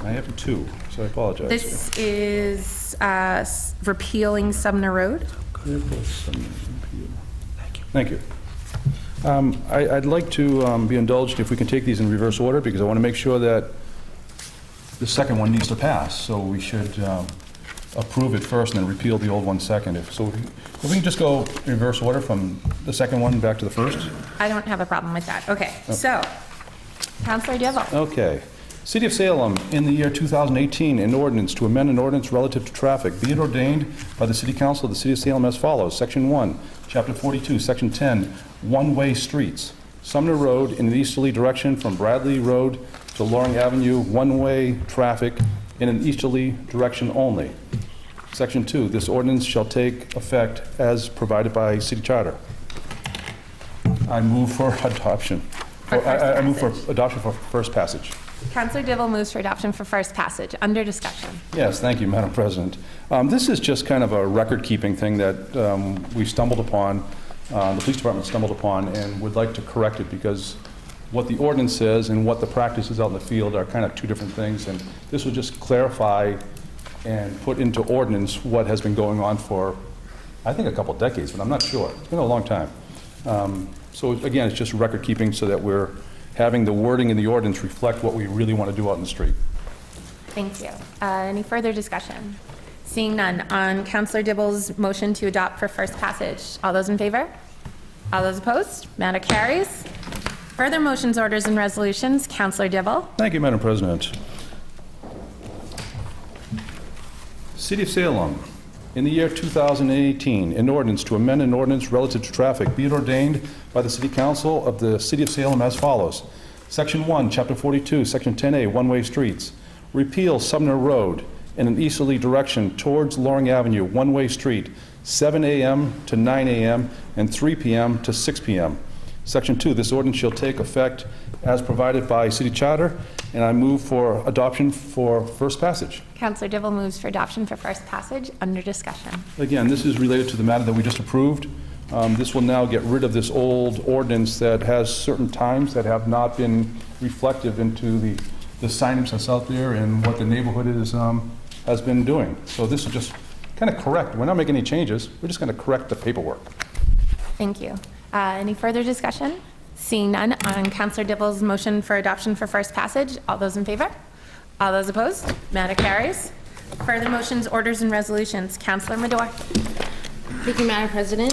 Speaker 2: I have two, so I apologize.
Speaker 1: This is repealing Sumner Road.
Speaker 2: Thank you. I'd like to be indulged if we can take these in reverse order, because I want to make sure that the second one needs to pass, so we should approve it first and then repeal the old one second. If we can just go in reverse order from the second one back to the first?
Speaker 1: I don't have a problem with that. Okay, so, Counselor Devil.
Speaker 2: Okay. City of Salem, in the year 2018, an ordinance to amend an ordinance relative to traffic, be it ordained by the City Council of the City of Salem as follows. Section 1, Chapter 42, Section 10, one-way streets. Sumner Road in an easterly direction from Bradley Road to Loring Avenue, one-way traffic in an easterly direction only. Section 2, this ordinance shall take effect as provided by City Charter. I move for adoption. I move for adoption for first passage.
Speaker 1: Counselor Devil moves for adoption for first passage. Under discussion.
Speaker 2: Yes, thank you, Madam President. This is just kind of a record-keeping thing that we stumbled upon, the police department stumbled upon, and would like to correct it, because what the ordinance says and what the practice is out in the field are kind of two different things, and this will just clarify and put into ordinance what has been going on for, I think, a couple of decades, but I'm not sure. It's been a long time. So again, it's just record-keeping so that we're having the wording in the ordinance reflect what we really want to do out in the street.
Speaker 1: Thank you. Any further discussion? Seeing none, on Counselor Dibble's motion to adopt for first passage, all those in favor? All those opposed? Matter carries. Further motions, orders, and resolutions, Counselor Dibble.
Speaker 2: Thank you, Madam President. City of Salem, in the year 2018, an ordinance to amend an ordinance relative to traffic, be it ordained by the City Council of the City of Salem as follows. Section 1, Chapter 42, Section 10A, one-way streets. Repeal Sumner Road in an easterly direction towards Loring Avenue, one-way street, 7 a.m. to 9 a.m. and 3 p.m. to 6 p.m. Section 2, this ordinance shall take effect as provided by City Charter, and I move for adoption for first passage.
Speaker 1: Counselor Dibble moves for adoption for first passage. Under discussion.
Speaker 2: Again, this is related to the matter that we just approved. This will now get rid of this old ordinance that has certain times that have not been reflective into the signage that's out there and what the neighborhood has been doing. So this is just kind of correct. We're not making any changes. We're just going to correct the paperwork.
Speaker 1: Thank you. Any further discussion? Seeing none, on Counselor Dibble's motion for adoption for first passage, all those in favor? All those opposed? Matter carries. Further motions, orders, and resolutions, Counselor Madore.
Speaker 10: Thank you, Madam President.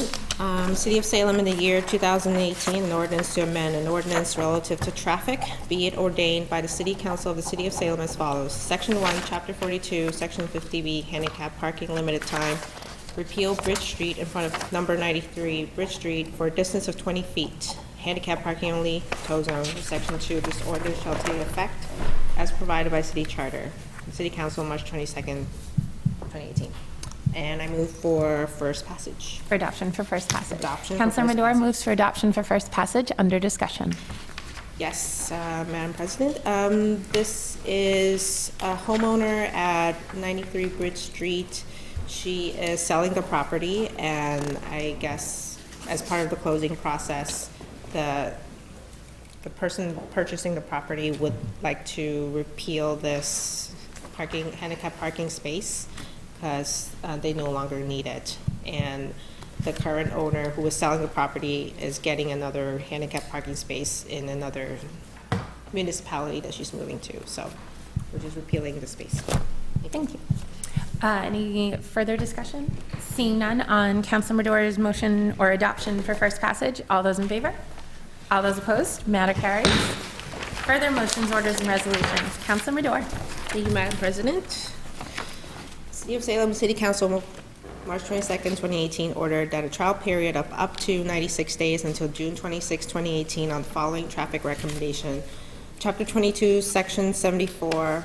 Speaker 10: City of Salem in the year 2018, an ordinance to amend an ordinance relative to traffic, be it ordained by the City Council of the City of Salem as follows. Section 1, Chapter 42, Section 50B, handicap parking limited time. Repeal Bridge Street in front of number 93 Bridge Street for a distance of 20 feet. Handicap parking only, tow zone. Section 2, this ordinance shall take effect as provided by City Charter. City Council, March 22nd, 2018. And I move for first passage.
Speaker 1: For adoption for first passage.
Speaker 10: Adoption for
Speaker 1: Counselor
Speaker 10: first
Speaker 1: Madore
Speaker 10: passage.
Speaker 1: moves for adoption for first passage. Under discussion.
Speaker 10: Yes, Madam President. This is a homeowner at 93 Bridge Street. She is selling the property, and I guess as part of the closing process, the person purchasing the property would like to repeal this handicap parking space because they no longer need it. And the current owner who is selling the property is getting another handicap parking space in another municipality that she's moving to. So we're just repealing the space.
Speaker 1: Thank you. Any further discussion? Seeing none, on Counselor Madore's motion or adoption for first passage, all those in favor? All those opposed? Matter carries. Further motions, orders, and resolutions. Counselor Madore.
Speaker 10: Thank you, Madam President. City of Salem City Council, March 22nd, 2018, ordered that a trial period of up to 96 days until June 26, 2018 on the following traffic recommendation. Chapter 22, Section 74,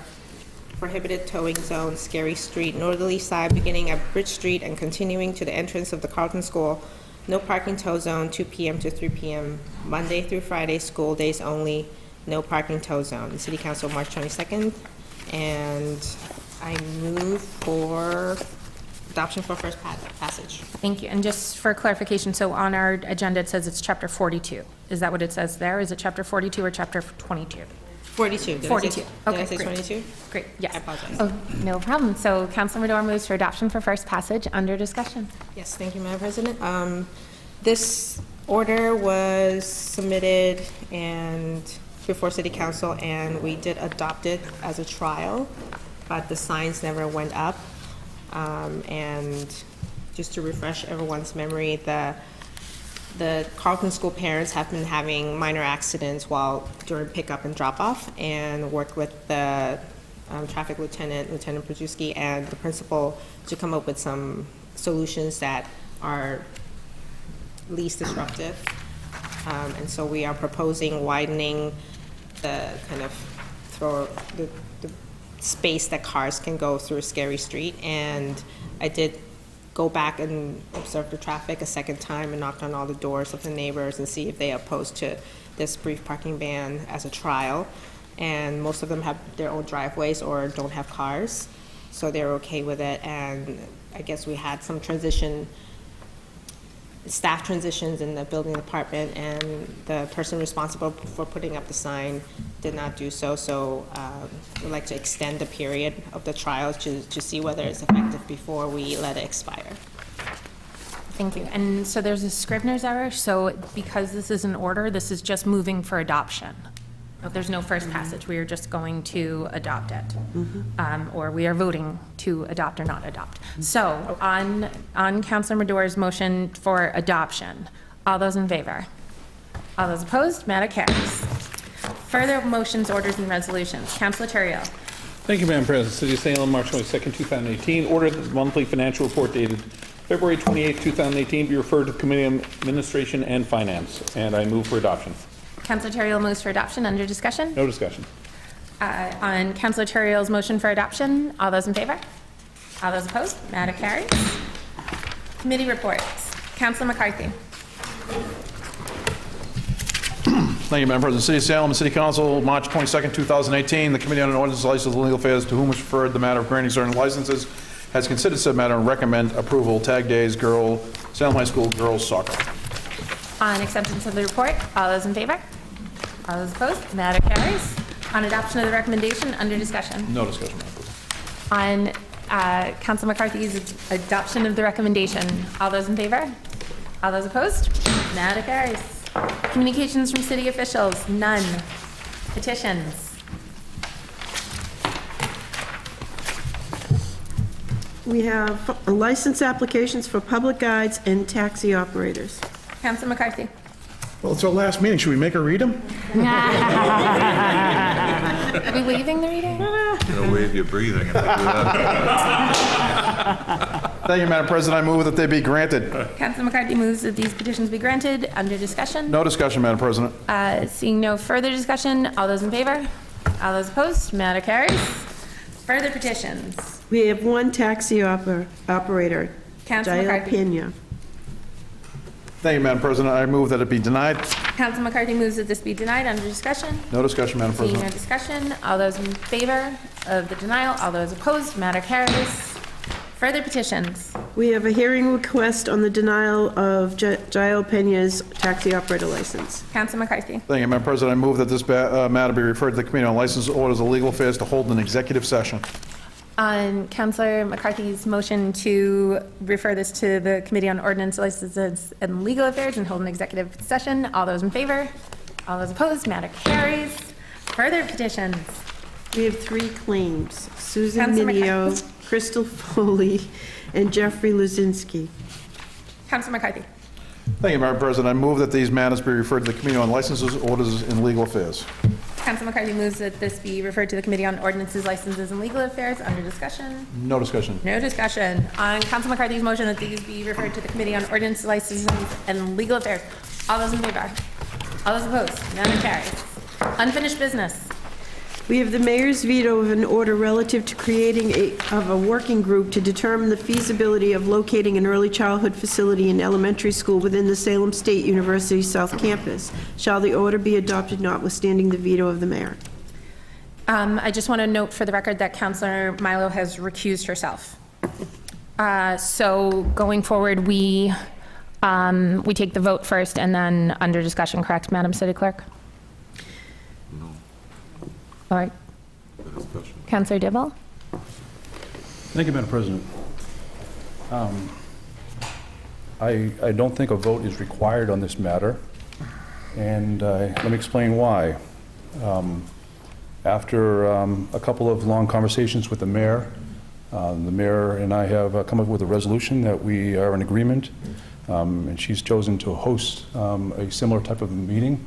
Speaker 10: prohibited towing zone, Scary Street, northerly side beginning at Bridge Street and continuing to the entrance of the Carlton School. No parking tow zone, 2 p.m. to 3 p.m., Monday through Friday, school days only. No parking tow zone. The City Council, March 22nd, and I move for adoption for first passage.
Speaker 1: Thank you. And just for clarification, so on our agenda, it says it's chapter 42. Is that what it says there? Is it chapter 42 or chapter 22?
Speaker 10: 42. Did
Speaker 1: 42.
Speaker 10: Did
Speaker 1: Okay,
Speaker 10: I say
Speaker 1: great.
Speaker 10: 22?
Speaker 1: Great, yes.
Speaker 10: I apologize.
Speaker 1: Oh, no problem. So Counselor Madore moves for adoption for first passage. Under discussion.
Speaker 10: Yes, thank you, Madam President. This order was submitted and before City Council, and we did adopt it as a trial, but the signs never went up. And just to refresh everyone's memory, the Carlton School parents have been having minor accidents during pickup and drop-off, and worked with the traffic lieutenant, Lieutenant Przewski, and the principal to come up with some solutions that are least disruptive. And so we are proposing widening the kind of the space that cars can go through Scary Street. And I did go back and observe the traffic a second time and knocked on all the doors of the neighbors and see if they are opposed to this brief parking ban as a trial. And most of them have their own driveways or don't have cars, so they're okay with it. And I guess we had some staff transitions in the building department, and the person responsible for putting up the sign did not do so. So we'd like to extend the period of the trial to see whether it's effective before we let it expire.
Speaker 1: Thank you. And so there's a Scrivener's error, so because this is an order, this is just moving for adoption. There's no first passage, we are just going to adopt it. Or we are voting to adopt or not adopt. So, on Councilor Mador's motion for adoption, all those in favor? All those opposed? Matter carries. Further motions, orders, and resolutions. Councilor Terrio.
Speaker 6: Thank you, Madam President. City of Salem, March 22nd, 2018. Order that the monthly financial report dated February 28th, 2018 be referred to the Committee on Administration and Finance, and I move for adoption.
Speaker 1: Councilor Terrio moves for adoption. Under discussion?
Speaker 6: No discussion.
Speaker 1: On Councilor Terrio's motion for adoption, all those in favor? All those opposed? Matter carries. Committee reports. Councilor McCarthy.
Speaker 2: Thank you, Madam President. City of Salem, City Council, March 22nd, 2018. The Committee on Ordinance, Licenses, and Legal Affairs, to whom was referred the matter of granting certain licenses, has considered said matter and recommend approval. Tag Days, Salem High School Girls Soccer.
Speaker 1: On acceptance of the report, all those in favor? All those opposed? Matter carries. On adoption of the recommendation, under discussion.
Speaker 2: No discussion, Madam President.
Speaker 1: On Council McCarthy's adoption of the recommendation, all those in favor? All those opposed? Matter carries. Communications from city officials, none. Petitions.
Speaker 3: We have license applications for public guides and taxi operators.
Speaker 1: Council McCarthy.
Speaker 2: Well, it's our last meeting. Should we make her read them?
Speaker 1: Are we waiving the reading?
Speaker 11: You'll wave your breathing if you do that.
Speaker 2: Thank you, Madam President. I move that they be granted.
Speaker 1: Council McCarthy moves that these petitions be granted. Under discussion.
Speaker 2: No discussion, Madam President.
Speaker 1: Seeing no further discussion, all those in favor? All those opposed? Matter carries. Further petitions.
Speaker 3: We have one taxi operator,
Speaker 1: Council
Speaker 3: Jael
Speaker 1: McCarthy.
Speaker 3: Pena.
Speaker 2: Thank you, Madam President. I move that it be denied.
Speaker 1: Council McCarthy moves that this be denied. Under discussion.
Speaker 2: No discussion, Madam
Speaker 1: Seeing no
Speaker 2: President.
Speaker 1: discussion, all those in favor of the denial, all those opposed, matter carries. Further petitions.
Speaker 3: We have a hearing request on the denial of Jael Pena's taxi operator license.
Speaker 1: Council McCarthy.
Speaker 2: Thank you, Madam President. I move that this matter be referred to the Committee on Licenses, Orders, and Legal Affairs to hold an executive session.
Speaker 1: On Councilor McCarthy's motion to refer this to the Committee on Ordinance, Licenses, and Legal Affairs and hold an executive session, all those in favor? All those opposed? Matter carries. Further petitions.
Speaker 3: We have three claims: Susan
Speaker 1: Councilor
Speaker 3: Minio,
Speaker 1: McCarthy.
Speaker 3: Crystal Foley, and Jeffrey Luzinski.
Speaker 1: Councilor McCarthy.
Speaker 2: Thank you, Madam President. I move that these matters be referred to the Committee on Licenses, Orders, and Legal Affairs.
Speaker 1: Council McCarthy moves that this be referred to the Committee on Ordinances, Licenses, and Legal Affairs. Under discussion.
Speaker 2: No discussion.
Speaker 1: No discussion. On Council McCarthy's motion that these be referred to the Committee on Ordinances, Licenses, and Legal Affairs. All those in favor? All those opposed? Matter carries. Unfinished business.
Speaker 3: We have the mayor's veto of an order relative to creating a working group to determine the feasibility of locating an early childhood facility in elementary school within the Salem State University South Campus. Shall the order be adopted notwithstanding the veto of the mayor?
Speaker 1: I just want to note for the record that Councilor Milo has recused herself. So going forward, we take the vote first and then under discussion, correct, Madam City Clerk? All right. Councilor Dibble?
Speaker 2: Thank you, Madam President. I don't think a vote is required on this matter, and let me explain why. After a couple of long conversations with the mayor and I have come up with a resolution that we are in agreement, and she's chosen to host a similar type of meeting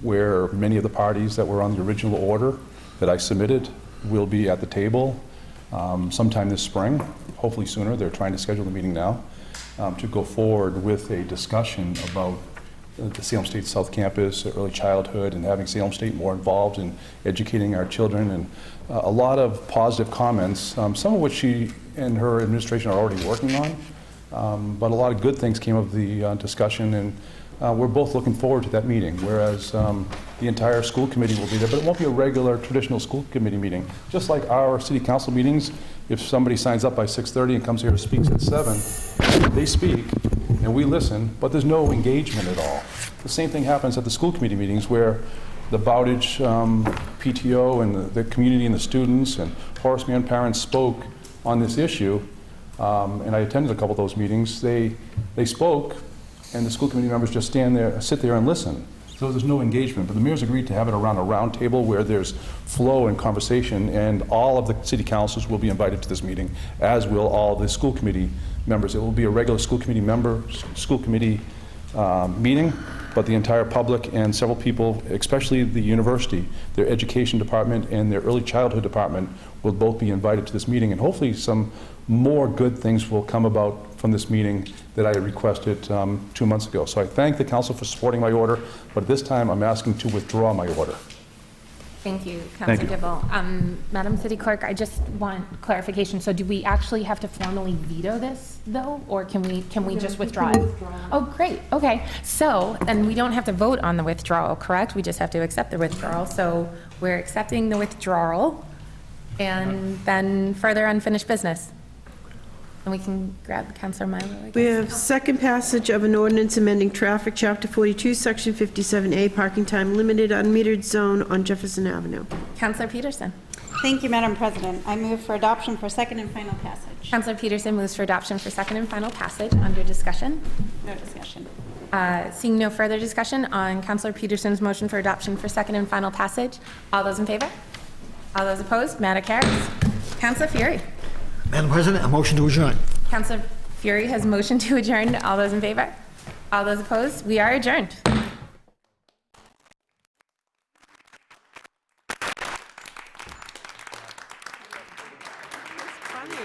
Speaker 2: where many of the parties that were on the original order that I submitted will be at the table sometime this spring, hopefully sooner. They're trying to schedule the meeting now to go forward with a discussion about the Salem State South Campus, early childhood, and having Salem State more involved in educating our children, and a lot of positive comments, some of which she and her administration are already working on, but a lot of good things came of the discussion, and we're both looking forward to that meeting, whereas the entire school committee will be there, but it won't be a regular traditional school committee meeting. Just like our city council meetings, if somebody signs up by 6:30 and comes here and speaks at 7, they speak, and we listen, but there's no engagement at all. The same thing happens at the school committee meetings where the Bowditch PTO and the community and the students and Horace Mann parents spoke on this issue, and I attended a couple of those meetings. They spoke, and the school committee members just sit there and listen. So there's no engagement, but the mayor's agreed to have it around a round table where there's flow and conversation, and all of the city councils will be invited to this meeting, as will all the school committee members. It will be a regular school committee meeting, but the entire public and several people, especially the university, their education department and their early childhood department, will both be invited to this meeting, and hopefully some more good things will come about from this meeting that I requested 2 months ago. So I thank the council for supporting my order, but at this time I'm asking to withdraw my order.
Speaker 1: Thank you,
Speaker 2: Thank
Speaker 1: Councilor
Speaker 2: you.
Speaker 1: Dibble. Madam City Clerk, I just want clarification. So do we actually have to formally veto this, though? Or can we just withdraw it? Oh, great, okay. So, then we don't have to vote on the withdrawal, correct? We just have to accept the withdrawal. So we're accepting the withdrawal, and then further unfinished business. And we can grab Councilor Milo, I guess.
Speaker 3: We have second passage of an ordinance amending traffic, Chapter 42, Section 57A, parking time limited unmetered zone on Jefferson Avenue.
Speaker 1: Councilor Peterson.
Speaker 9: Thank you, Madam President. I move for adoption for second and final passage.
Speaker 1: Councilor Peterson moves for adoption for second and final passage. Under discussion.
Speaker 9: No discussion.
Speaker 1: Seeing no further discussion on Councilor Peterson's motion for adoption for second and final passage, all those in favor? All those opposed? Matter carries. Councilor Fury.
Speaker 4: Madam President, a motion to adjourn.
Speaker 1: Councilor Fury has motioned to adjourn. All those in favor? All those opposed? We are adjourned.
Speaker 3: Funny.